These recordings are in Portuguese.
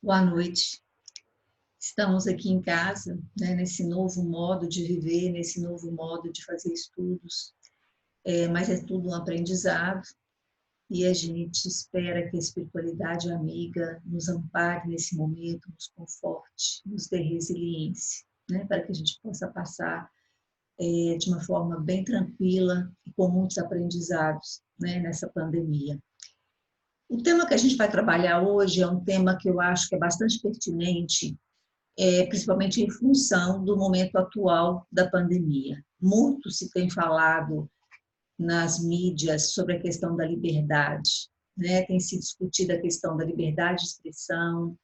Boa noite. Estamos aqui em casa, né, nesse novo modo de viver, nesse novo modo de fazer estudos, mas é tudo um aprendizado e a gente espera que a espiritualidade amiga nos ampare nesse momento, nos conforte, nos dê resiliência, né, para que a gente possa passar de uma forma bem tranquila e com muitos aprendizados, né, nessa pandemia. O tema que a gente vai trabalhar hoje é um tema que eu acho que é bastante pertinente, principalmente em função do momento atual da pandemia. Muito se tem falado nas mídias sobre a questão da liberdade, né? Tem se discutido a questão da liberdade de expressão,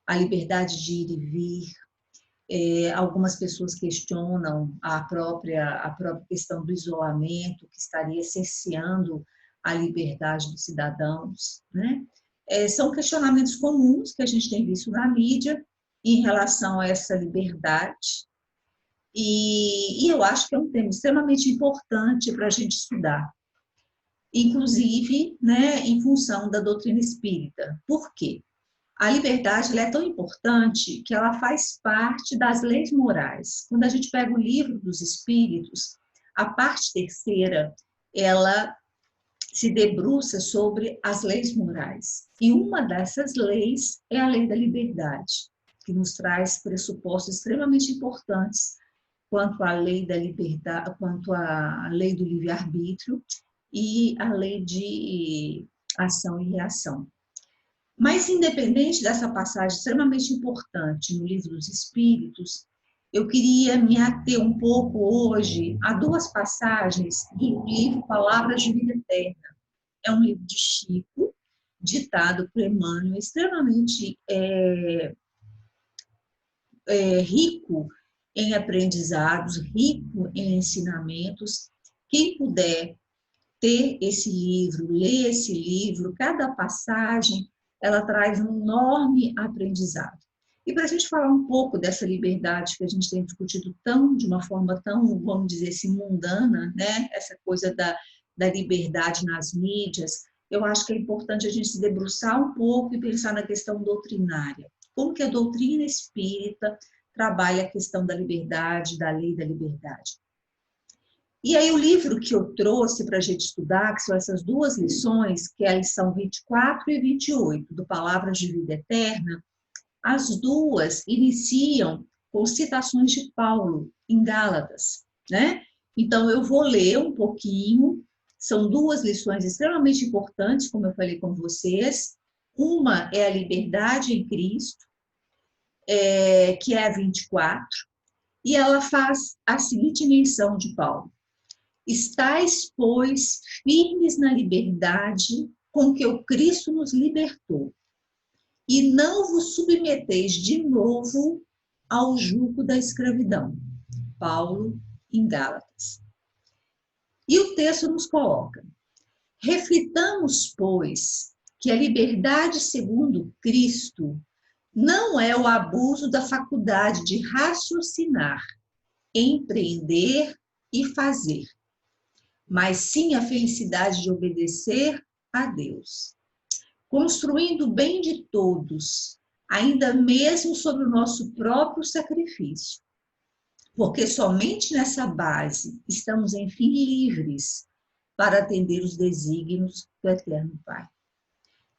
a liberdade de ir e vir. Algumas pessoas questionam a própria questão do isolamento, que estaria cerceando a liberdade dos cidadãos, né? São questionamentos comuns que a gente tem visto na mídia em relação a essa liberdade, e eu acho que é um tema extremamente importante para a gente estudar, inclusive, né, em função da doutrina espírita. Por quê? A liberdade ela é tão importante que ela faz parte das leis morais. Quando a gente pega o livro dos Espíritos, a parte terceira, ela se debruça sobre as leis morais. E uma dessas leis é a lei da liberdade, que nos traz pressupostos extremamente importantes quanto à lei da liberdade, quanto à lei do livre-arbítrio e a lei de ação e reação. Mas, independente dessa passagem extremamente importante no Livro dos Espíritos, eu queria me ater um pouco hoje a duas passagens do livro Palavras de Vida Eterna. É um livro de Chico, ditado por Emmanuel, extremamente rico em aprendizados, rico em ensinamentos. Quem puder ter esse livro, ler esse livro, cada passagem, ela traz um enorme aprendizado. E para a gente falar um pouco dessa liberdade que a gente tem discutido de uma forma tão, vamos dizer assim, mundana, né? Essa coisa da liberdade nas mídias, eu acho que é importante a gente se debruçar um pouco e pensar na questão doutrinária. Como que a doutrina espírita trabalha a questão da liberdade, da lei da liberdade. E aí o livro que eu trouxe para a gente estudar, que são essas duas lições, que é a lição 24 e 28, do Palavras de Vida Eterna, as duas iniciam com citações de Paulo, em Gálatas, né? Então, eu vou ler um pouquinho, são duas lições extremamente importantes, como eu falei com vocês. Uma é a liberdade em Cristo, que é a 24, e ela faz a seguinte menção de Paulo: estais, pois, firmes na liberdade com que o Cristo nos libertou, e não vos submeteis de novo ao jugo da escravidão. Paulo, em Gálatas. E o texto nos coloca: reflitamos, pois, que a liberdade segundo Cristo não é o abuso da faculdade de raciocinar, empreender e fazer, mas sim a felicidade de obedecer a Deus, construindo o bem de todos, ainda mesmo sobre o nosso próprio sacrifício, porque somente nessa base estamos, enfim, livres para atender os desígnios do Eterno Pai,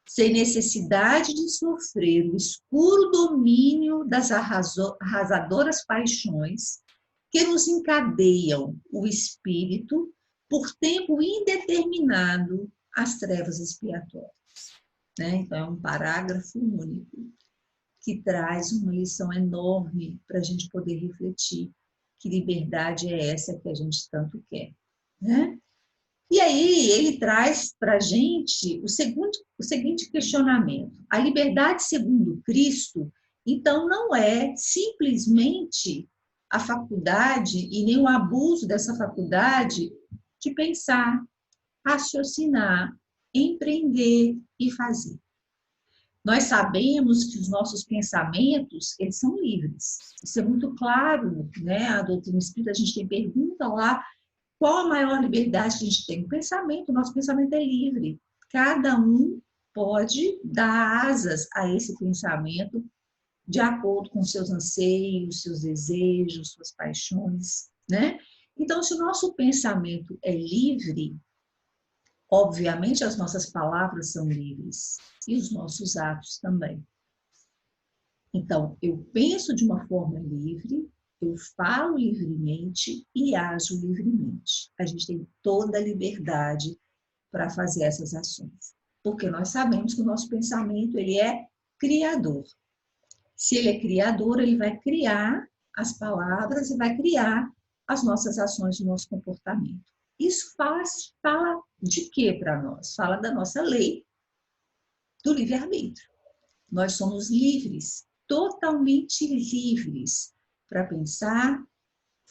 sem necessidade de sofrer o escuro domínio das arrasadoras paixões que nos encadeiam o espírito por tempo indeterminado às trevas expiatórias. Né? Então, é um parágrafo único que traz uma lição enorme para a gente poder refletir que liberdade é essa que a gente tanto quer. Né? E aí ele traz para a gente o seguinte questionamento: a liberdade segundo Cristo, então, não é simplesmente a faculdade e nem o abuso dessa faculdade de pensar, raciocinar, empreender e fazer. Nós sabemos que os nossos pensamentos, eles são livres. Isso é muito claro, né? A doutrina espírita, a gente tem pergunta lá, qual a maior liberdade que a gente tem? O pensamento, o nosso pensamento é livre. Cada um pode dar asas a esse pensamento de acordo com seus anseios, seus desejos, suas paixões, né? Então, se o nosso pensamento é livre, obviamente as nossas palavras são livres e os nossos atos também. Então, eu penso de uma forma livre, eu falo livremente e ajo livremente. A gente tem toda a liberdade para fazer essas ações, porque nós sabemos que o nosso pensamento ele é criador. Se ele é criador, ele vai criar as palavras e vai criar as nossas ações, o nosso comportamento. Isso fala de quê para nós? Fala da nossa lei do livre-arbítrio. Nós somos livres, totalmente livres para pensar,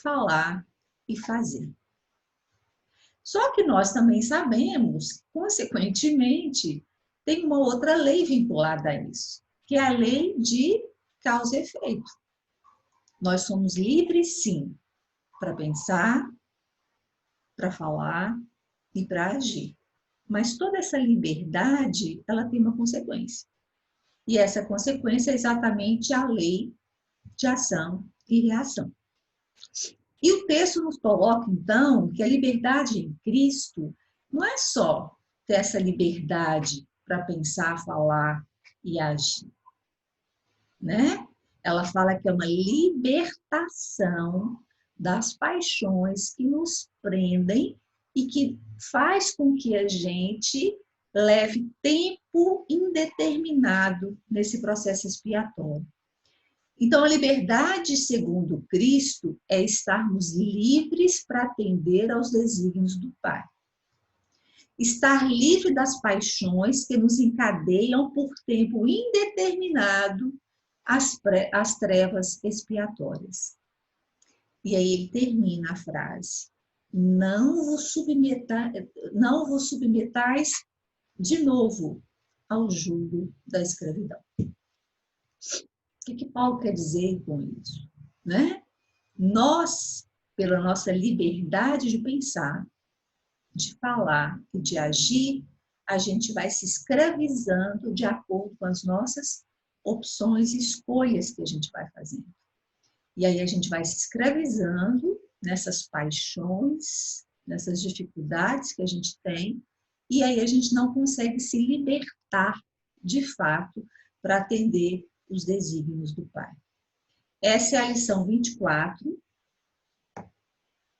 falar e fazer. Só que nós também sabemos, consequentemente, tem uma outra lei vinculada a isso, que é a lei de causa e efeito. Nós somos livres, sim, para pensar, para falar e para agir. Mas toda essa liberdade, ela tem uma consequência. E essa consequência é exatamente a lei de ação e reação. E o texto nos coloca, então, que a liberdade em Cristo não é só ter essa liberdade para pensar, falar e agir, né? Ela fala que é uma libertação das paixões que nos prendem e que faz com que a gente leve tempo indeterminado nesse processo expiatório. Então, a liberdade, segundo Cristo, é estarmos livres para atender aos desígnios do Pai. Estar livre das paixões que nos encadeiam por tempo indeterminado às trevas expiatórias. E aí ele termina a frase: não vos submetais de novo ao jugo da escravidão. O que Paulo quer dizer com isso? Né? Nós, pela nossa liberdade de pensar, de falar e de agir, a gente vai se escravizando de acordo com as nossas opções e escolhas que a gente vai fazendo. E aí a gente vai se escravizando nessas paixões, nessas dificuldades que a gente tem, e aí a gente não consegue se libertar, de fato, para atender os desígnios do Pai. Essa é a lição 24.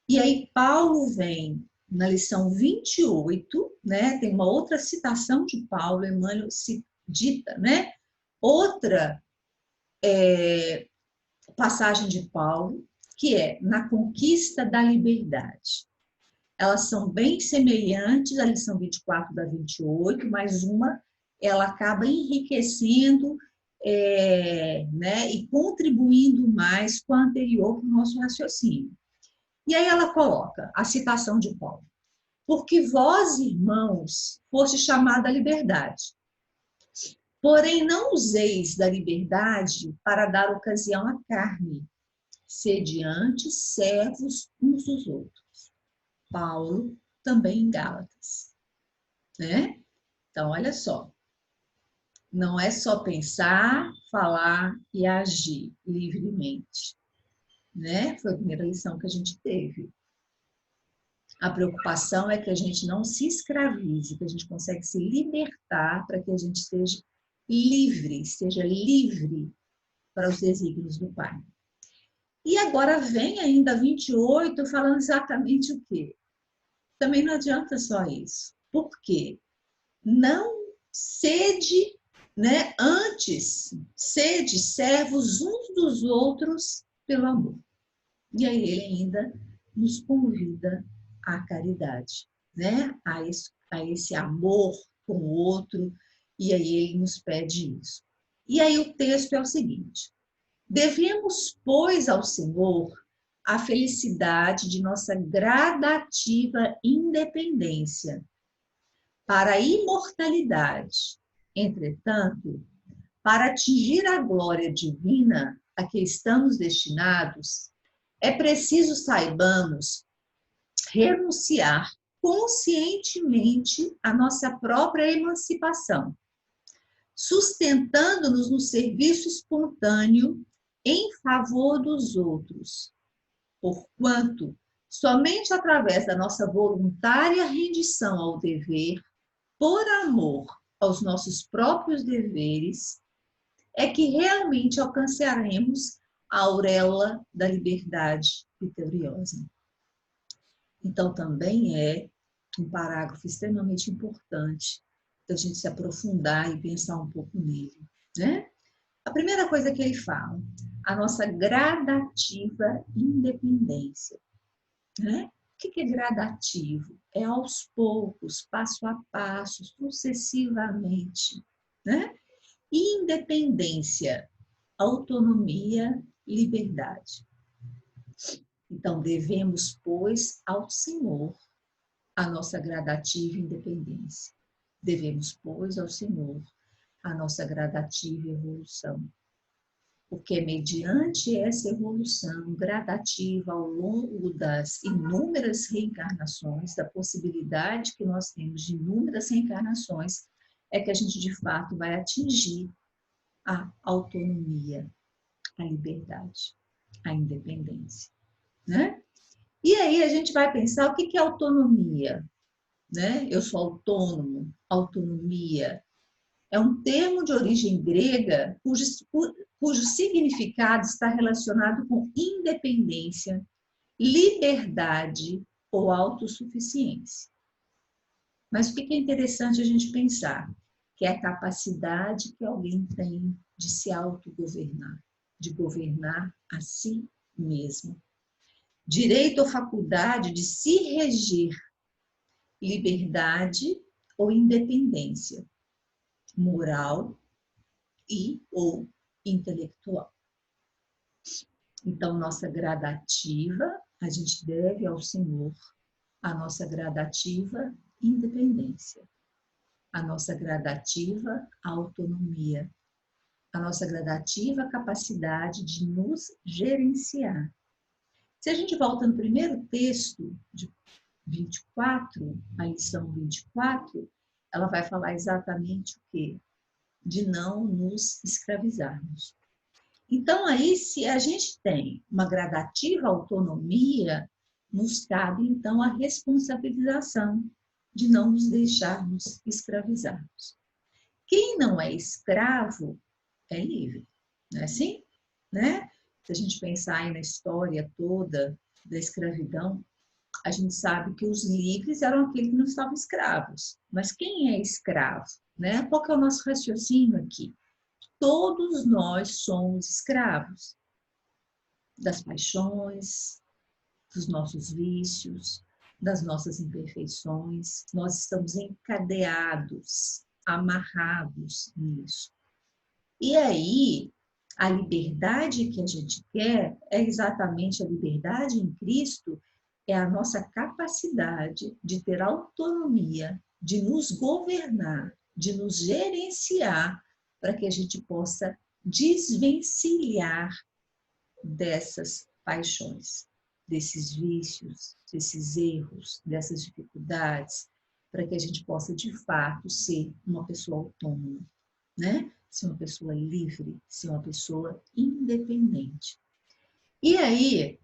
E aí Paulo vem na lição 28, né? Tem uma outra citação de Paulo, Emmanuel dita, né? Outra passagem de Paulo, que é na conquista da liberdade. Elas são bem semelhantes à lição 24 da 28, mas uma ela acaba enriquecendo né, e contribuindo mais com a anterior para o nosso raciocínio. E aí ela coloca a citação de Paulo: porque vós, irmãos, foste chamada à liberdade. Porém, não useis da liberdade para dar ocasião à carne. Sede antes servos uns dos outros. Paulo, também em Gálatas. Né? Então, olha só. Não é só pensar, falar e agir livremente. Né? Foi a primeira lição que a gente teve. A preocupação é que a gente não se escravize, que a gente consegue se libertar para que a gente seja livre para os desígnios do Pai. E agora vem ainda 28 falando exatamente o quê? Também não adianta só isso. Por quê? Não sede, né? Antes, sede servos uns dos outros pelo amor. E aí ele ainda nos convida à caridade, né? A esse amor com o outro, e aí ele nos pede isso. E aí o texto é o seguinte: devemos, pois, ao Senhor a felicidade de nossa gradativa independência para a imortalidade. Entretanto, para atingir a glória divina a que estamos destinados, é preciso saibamos renunciar conscientemente à nossa própria emancipação, sustentando-nos no serviço espontâneo em favor dos outros, porquanto somente através da nossa voluntária rendição ao dever, por amor aos nossos próprios deveres, é que realmente alcançaremos a auréola da liberdade vitoriosa. Então, também é um parágrafo extremamente importante da gente se aprofundar e pensar um pouco nele, né? A primeira coisa que ele fala, a nossa gradativa independência, né? O que é gradativo? É aos poucos, passo a passo, sucessivamente, né? Independência, autonomia, liberdade. Então, devemos, pois, ao Senhor a nossa gradativa independência. Devemos, pois, ao Senhor a nossa gradativa evolução. Porque mediante essa evolução gradativa ao longo das inúmeras reencarnações, da possibilidade que nós temos de inúmeras reencarnações, é que a gente de fato vai atingir a autonomia, a liberdade, a independência, né? E aí a gente vai pensar o que é autonomia, né? Eu sou autônomo, autonomia. É um termo de origem grega cujo significado está relacionado com independência, liberdade ou autossuficiência. Mas o que é interessante a gente pensar? Que é a capacidade que alguém tem de se autogovernar, de governar a si mesmo. Direito ou faculdade de se reger, liberdade ou independência, moral e ou intelectual. Então, nossa gradativa, a gente deve ao Senhor a nossa gradativa independência, a nossa gradativa autonomia, a nossa gradativa capacidade de nos gerenciar. Se a gente volta no primeiro texto de 24, a lição 24, ela vai falar exatamente o quê? De não nos escravizarmos. Então, aí, se a gente tem uma gradativa autonomia, nos cabe, então, a responsabilização de não nos deixarmos escravizarmos. Quem não é escravo é livre, não é assim? Né? Se a gente pensar aí na história toda da escravidão, a gente sabe que os livres eram aqueles que não estavam escravos. Mas quem é escravo? Né? Qual que é o nosso raciocínio aqui? Todos nós somos escravos das paixões, dos nossos vícios, das nossas imperfeições. Nós estamos encadeados, amarrados nisso. E aí, a liberdade que a gente quer é exatamente a liberdade em Cristo, é a nossa capacidade de ter autonomia, de nos governar, de nos gerenciar, para que a gente possa desvencilhar dessas paixões, desses vícios, desses erros, dessas dificuldades, para que a gente possa, de fato, ser uma pessoa autônoma, né? Ser uma pessoa livre, ser uma pessoa independente. E aí,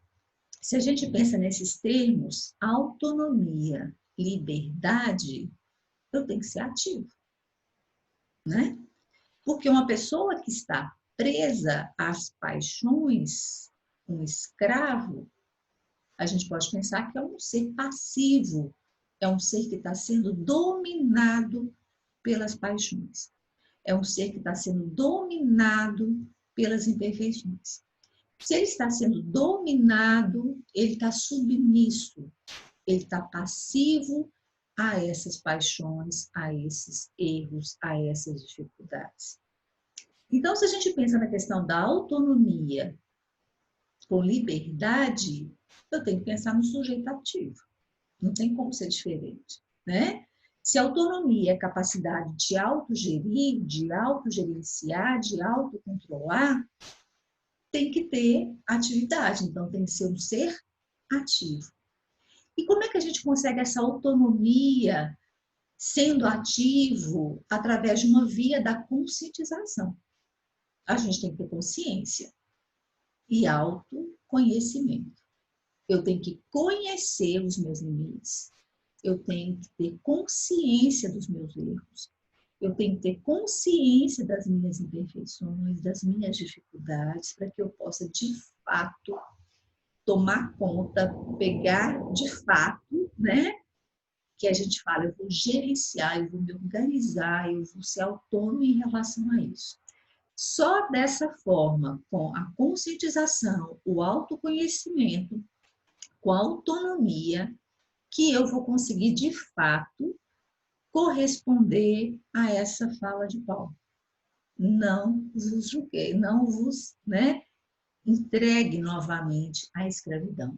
se a gente pensa nesses termos, autonomia, liberdade, eu tenho que ser ativo, né? Porque uma pessoa que está presa às paixões, um escravo, a gente pode pensar que é um ser passivo, é um ser que está sendo dominado pelas paixões, é um ser que está sendo dominado pelas imperfeições. Se ele está sendo dominado, ele está submisso, ele está passivo a essas paixões, a esses erros, a essas dificuldades. Então, se a gente pensa na questão da autonomia com liberdade, eu tenho que pensar no sujeito ativo. Não tem como ser diferente, né? Se autonomia é capacidade de autogerir, de autogerenciar, de autocontrolar, tem que ter atividade. Então, tem que ser um ser ativo. E como é que a gente consegue essa autonomia sendo ativo através de uma via da conscientização. A gente tem que ter consciência e autoconhecimento. Eu tenho que conhecer os meus limites. Eu tenho que ter consciência dos meus erros. Eu tenho que ter consciência das minhas imperfeições, das minhas dificuldades, para que eu possa, de fato, tomar conta, pegar, de fato, né? Que a gente fala, eu vou gerenciar, eu vou me organizar, eu vou ser autônomo em relação a isso. Só dessa forma, com a conscientização, o autoconhecimento, com a autonomia, que eu vou conseguir, de fato, corresponder a essa fala de Paulo. Não vos julguei, não vos, né, entregue novamente à escravidão.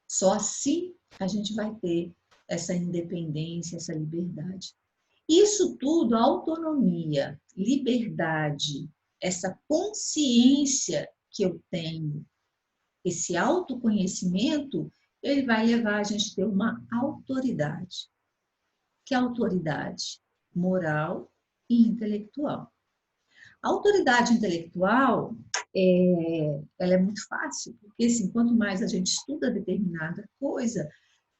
Só assim a gente vai ter essa independência, essa liberdade. Isso tudo, autonomia, liberdade, essa consciência que eu tenho, esse autoconhecimento, ele vai levar a gente a ter uma autoridade. Que é a autoridade moral e intelectual. A autoridade intelectual, ela é muito fácil, porque assim, quanto mais a gente estuda determinada coisa,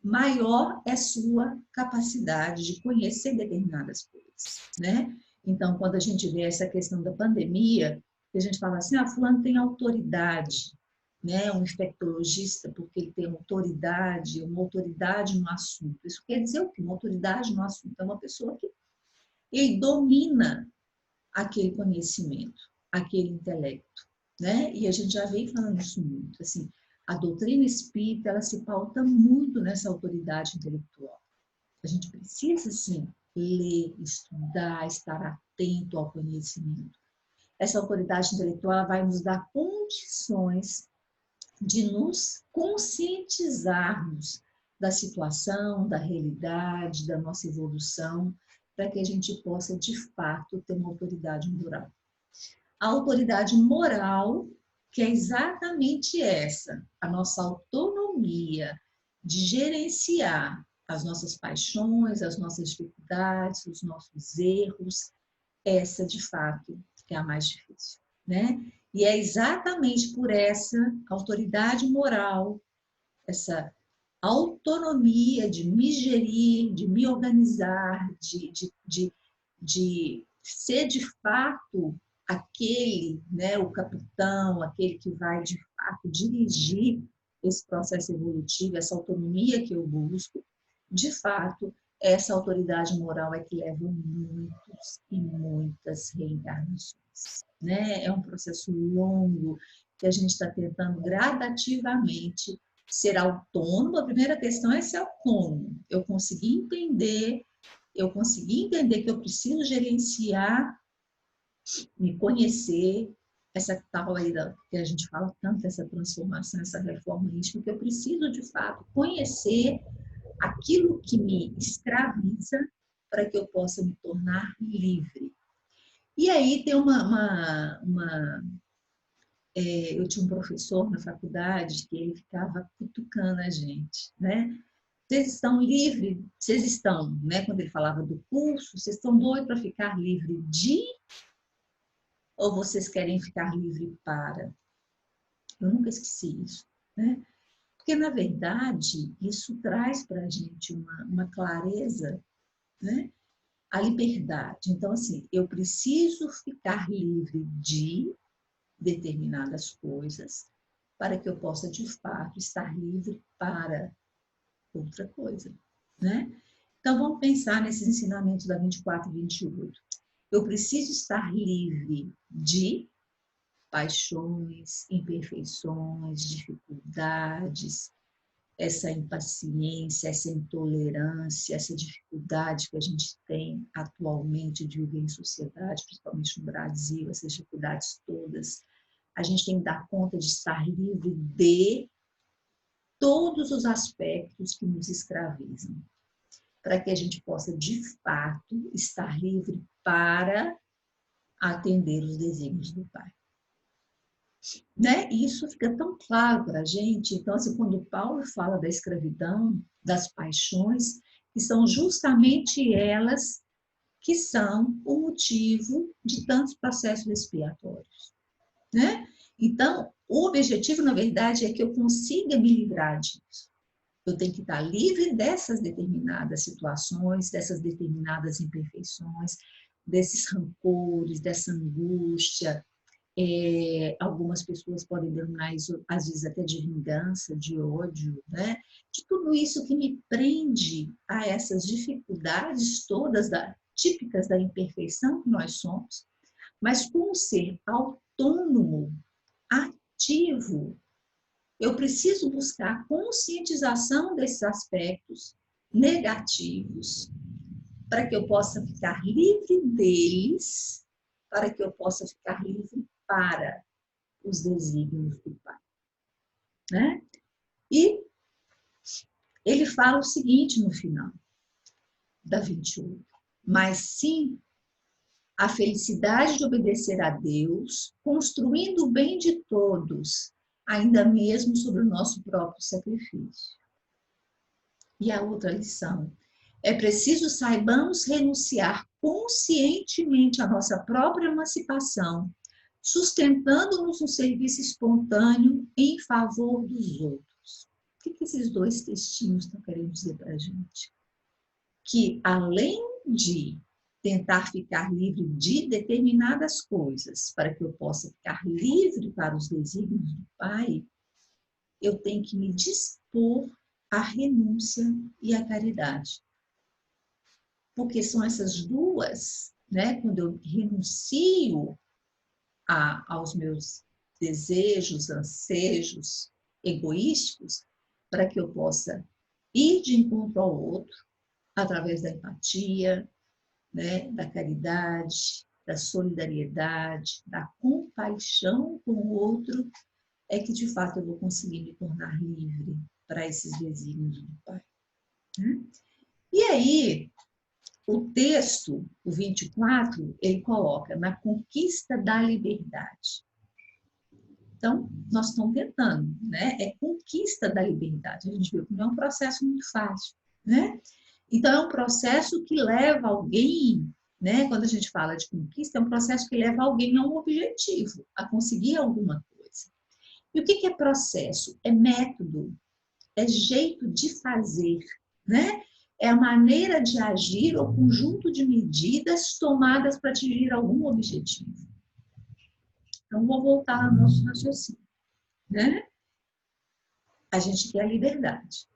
maior é sua capacidade de conhecer determinadas coisas, né? Então, quando a gente vê essa questão da pandemia, a gente fala assim, fulano tem autoridade, né? Um infectologista, porque ele tem uma autoridade no assunto. Isso quer dizer o quê? Uma autoridade no assunto é uma pessoa que ele domina aquele conhecimento, aquele intelecto, né? E a gente já vem falando isso muito, assim, a doutrina espírita, ela se pauta muito nessa autoridade intelectual. A gente precisa, sim, ler, estudar, estar atento ao conhecimento. Essa autoridade intelectual vai nos dar condições de nos conscientizarmos da situação, da realidade, da nossa evolução, para que a gente possa, de fato, ter uma autoridade moral. A autoridade moral, que é exatamente essa, a nossa autonomia de gerenciar as nossas paixões, as nossas dificuldades, os nossos erros, essa, de fato, é a mais difícil, né? E é exatamente por essa autoridade moral, essa autonomia de me gerir, de me organizar, de ser de fato aquele, né, o capitão, aquele que vai de fato dirigir esse processo evolutivo, essa autonomia que eu busco, de fato, essa autoridade moral é que leva muitos e muitas reencarnações, né? É um processo longo que a gente está tentando gradativamente ser autônomo. A primeira questão é ser autônomo. Eu consegui entender que eu preciso gerenciar, me conhecer, essa tal aí que a gente fala tanto, essa transformação, essa reforma íntima, que eu preciso, de fato, conhecer aquilo que me escraviza para que eu possa me tornar livre. E aí tem eu tinha um professor na faculdade que ele ficava cutucando a gente, né? Vocês estão livres, vocês estão, né? Quando ele falava do curso, vocês estão doidos para ficar livre de, ou vocês querem ficar livre para? Eu nunca esqueci isso, né? Porque, na verdade, isso traz para a gente uma clareza, né? A liberdade. Então, assim, eu preciso ficar livre de determinadas coisas para que eu possa, de fato, estar livre para outra coisa, né? Então, vamos pensar nesses ensinamentos da 24 e 28. Eu preciso estar livre de paixões, imperfeições, dificuldades, essa impaciência, essa intolerância, essa dificuldade que a gente tem atualmente de viver em sociedade, principalmente no Brasil, essas dificuldades todas. A gente tem que dar conta de estar livre de todos os aspectos que nos escravizam, para que a gente possa, de fato, estar livre para atender os desígnios do Pai. Né? E isso fica tão claro para a gente. Então, assim, quando Paulo fala da escravidão, das paixões, que são justamente elas que são o motivo de tantos processos expiatórios, né? Então, o objetivo, na verdade, é que eu consiga me livrar disso. Eu tenho que estar livre dessas determinadas situações, dessas determinadas imperfeições, desses rancores, dessa angústia. Algumas pessoas podem denominar isso, às vezes, até de vingança, de ódio, né? De tudo isso que me prende a essas dificuldades todas típicas da imperfeição que nós somos, mas com um ser autônomo, ativo, eu preciso buscar a conscientização desses aspectos negativos para que eu possa ficar livre deles, para que eu possa ficar livre para os desígnios do Pai, né? E ele fala o seguinte no final da 28, mas sim a felicidade de obedecer a Deus, construindo o bem de todos, ainda mesmo sobre o nosso próprio sacrifício. E a outra lição, é preciso saibamos renunciar conscientemente à nossa própria emancipação, sustentando-nos no serviço espontâneo em favor dos outros. O que esses dois textinhos estão querendo dizer para a gente? Que além de tentar ficar livre de determinadas coisas, para que eu possa ficar livre para os desígnios do Pai, eu tenho que me dispor à renúncia e à caridade. Porque são essas duas, né? Quando eu renuncio aos meus desejos, ansejos egoísticos, para que eu possa ir de encontro ao outro, através da empatia, né? Da caridade, da solidariedade, da compaixão com o outro, é que de fato eu vou conseguir me tornar livre para esses desígnios do Pai. Né? E aí, o texto, o 24, ele coloca na conquista da liberdade. Então, nós estamos tentando, né? É conquista da liberdade. A gente viu que não é um processo muito fácil, né? Então, é um processo que leva alguém, né? Quando a gente fala de conquista, é um processo que leva alguém a um objetivo, a conseguir alguma coisa. E o que é processo? É método, é jeito de fazer, né? É a maneira de agir ou conjunto de medidas tomadas para atingir algum objetivo. Então, vou voltar ao nosso raciocínio, né? A gente quer a liberdade.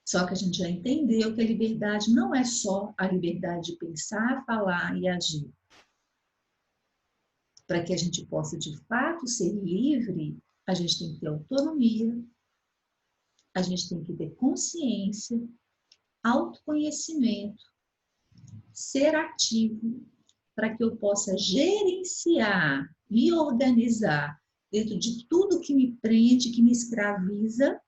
Só que a gente já entendeu que a liberdade não é só a liberdade de pensar, falar e agir. Para que a gente possa, de fato, ser livre, a gente tem que ter autonomia, a gente tem que ter consciência, autoconhecimento, ser ativo, para que eu possa gerenciar, me organizar dentro de tudo que me prende, que me escraviza.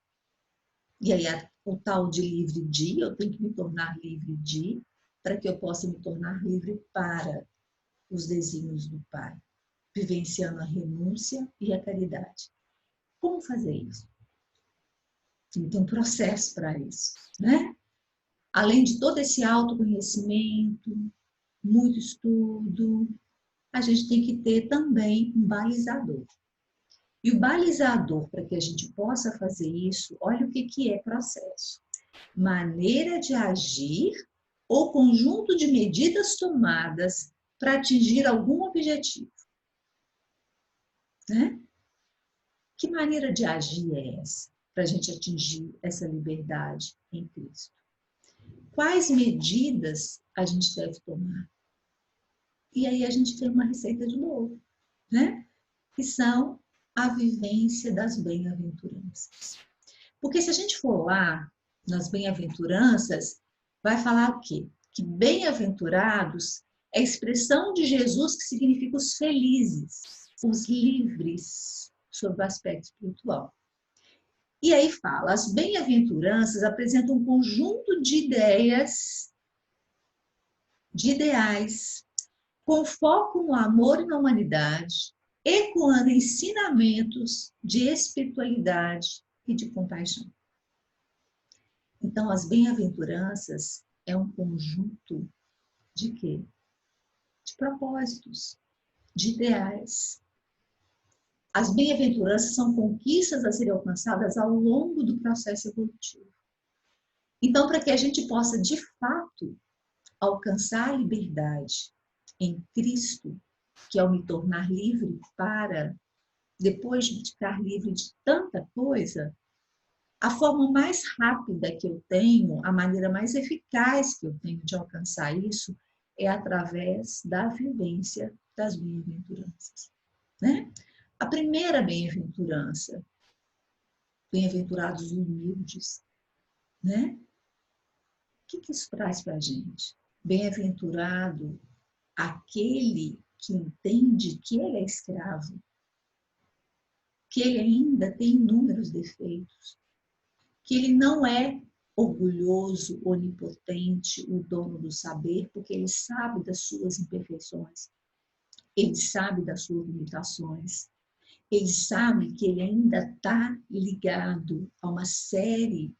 E aí o tal de livre de, eu tenho que me tornar livre de, para que eu possa me tornar livre para os desígnios do Pai, vivenciando a renúncia e a caridade. Como fazer isso? Tem um processo para isso, né? Além de todo esse autoconhecimento, muito estudo, a gente tem que ter também um balizador. E o balizador, para que a gente possa fazer isso, olha o que é processo. Maneira de agir ou conjunto de medidas tomadas para atingir algum objetivo. Né? Que maneira de agir é essa? Para a gente atingir essa liberdade em Cristo. Quais medidas a gente deve tomar? E aí a gente tem uma receita de novo, né? Que são a vivência das bem-aventuranças. Porque se a gente for lá nas bem-aventuranças, vai falar o quê? Que bem-aventurados é a expressão de Jesus que significa os felizes, os livres, sob o aspecto espiritual. E aí fala, as bem-aventuranças apresentam um conjunto de ideias, de ideais, com foco no amor e na humanidade, ecoando ensinamentos de espiritualidade e de compaixão. Então, as bem-aventuranças é um conjunto de quê? De propósitos, de ideais. As bem-aventuranças são conquistas a serem alcançadas ao longo do processo evolutivo. Então, para que a gente possa, de fato, alcançar a liberdade em Cristo, que é o me tornar livre para, depois de ficar livre de tanta coisa, a forma mais rápida que eu tenho, a maneira mais eficaz que eu tenho de alcançar isso, é através da vivência das bem-aventuranças. Né? A primeira bem-aventurança, bem-aventurados humildes, né? O que isso traz para a gente? Bem-aventurado aquele que entende que ele é escravo, que ele ainda tem inúmeros defeitos, que ele não é orgulhoso, onipotente, o dono do saber, porque ele sabe das suas imperfeições, ele sabe das suas limitações, ele sabe que ele ainda está ligado a uma série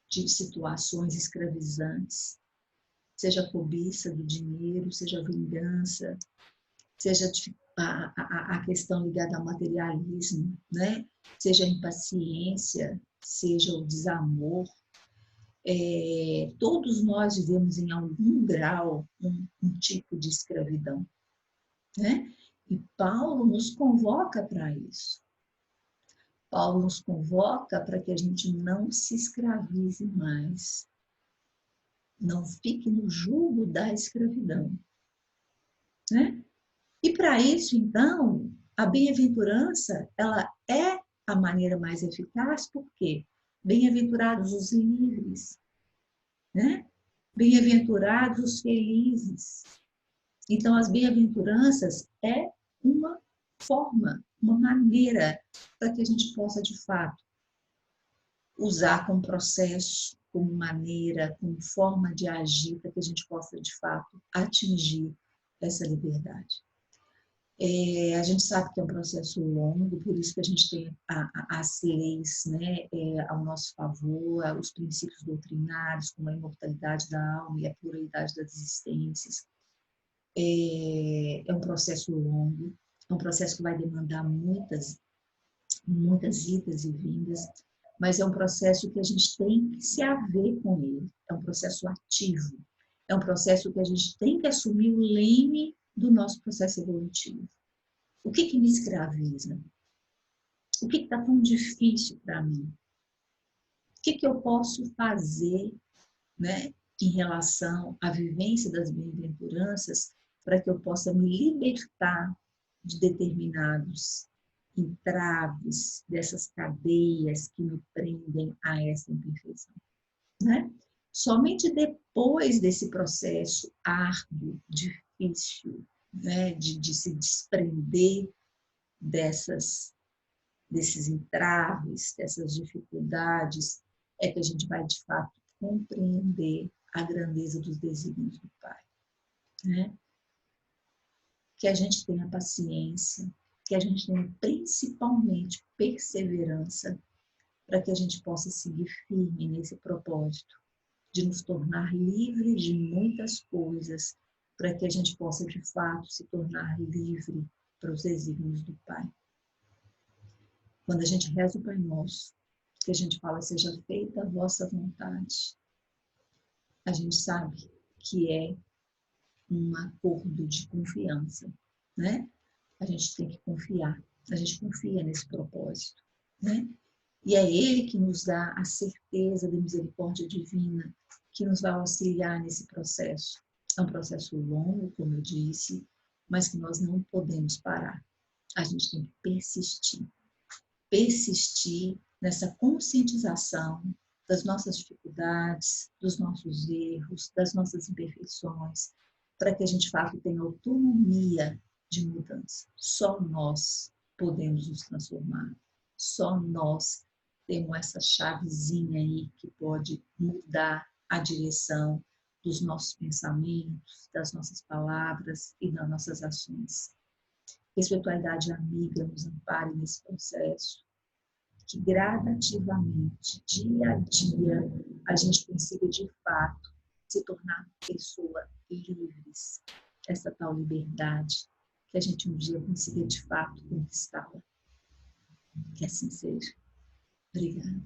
de situações escravizantes, seja a cobiça do dinheiro, seja a vingança, seja a questão ligada ao materialismo, né? Seja a impaciência, seja o desamor. Todos nós vivemos em algum grau um tipo de escravidão, né? E Paulo nos convoca para isso. Paulo nos convoca para que a gente não se escravize mais, não fique no jugo da escravidão, né? E para isso, então, a bem-aventurança, ela é a maneira mais eficaz, porque bem-aventurados os livres, né? Bem-aventurados os felizes. Então, as bem-aventuranças é uma forma, uma maneira para que a gente possa, de fato, usar como processo, como maneira, como forma de agir, para que a gente possa, de fato, atingir essa liberdade. A gente sabe que é um processo longo, por isso que a gente tem as leis, né, ao nosso favor, os princípios doutrinários, como a imortalidade da alma e a pluralidade das existências. É um processo longo, é um processo que vai demandar muitas idas e vindas, mas é um processo que a gente tem que se haver com ele, é um processo ativo, é um processo que a gente tem que assumir o leme do nosso processo evolutivo. O que me escraviza? O que está tão difícil para mim? O que eu posso fazer, né, em relação à vivência das bem-aventuranças para que eu possa me libertar de determinados entraves, dessas cadeias que me prendem a essa imperfeição, né? Somente depois desse processo árduo, difícil, né, de se desprender desses entraves, dessas dificuldades, é que a gente vai, de fato, compreender a grandeza dos desígnios do Pai, né? Que a gente tenha paciência, que a gente tenha principalmente perseverança, para que a gente possa seguir firme nesse propósito de nos tornar livres de muitas coisas, para que a gente possa, de fato, se tornar livre para os desígnios do Pai. Quando a gente reza o Pai Nosso, que a gente fala, seja feita a vossa vontade, a gente sabe que é um acordo de confiança, né? A gente tem que confiar, a gente confia nesse propósito, né? E é Ele que nos dá a certeza da misericórdia divina, que nos vai auxiliar nesse processo. É um processo longo, como eu disse, mas que nós não podemos parar. A gente tem que persistir nessa conscientização das nossas dificuldades, dos nossos erros, das nossas imperfeições, para que a gente, de fato, tenha autonomia de mudança. Só nós podemos nos transformar. Só nós temos essa chavezinha aí que pode mudar a direção dos nossos pensamentos, das nossas palavras e das nossas ações. Que a espiritualidade amiga nos ampare nesse processo. que gradativamente, dia a dia, a gente consiga de fato se tornar pessoas livres, essa tal liberdade, que a gente um dia consiga de fato conquistá-la. Que assim seja. Obrigada.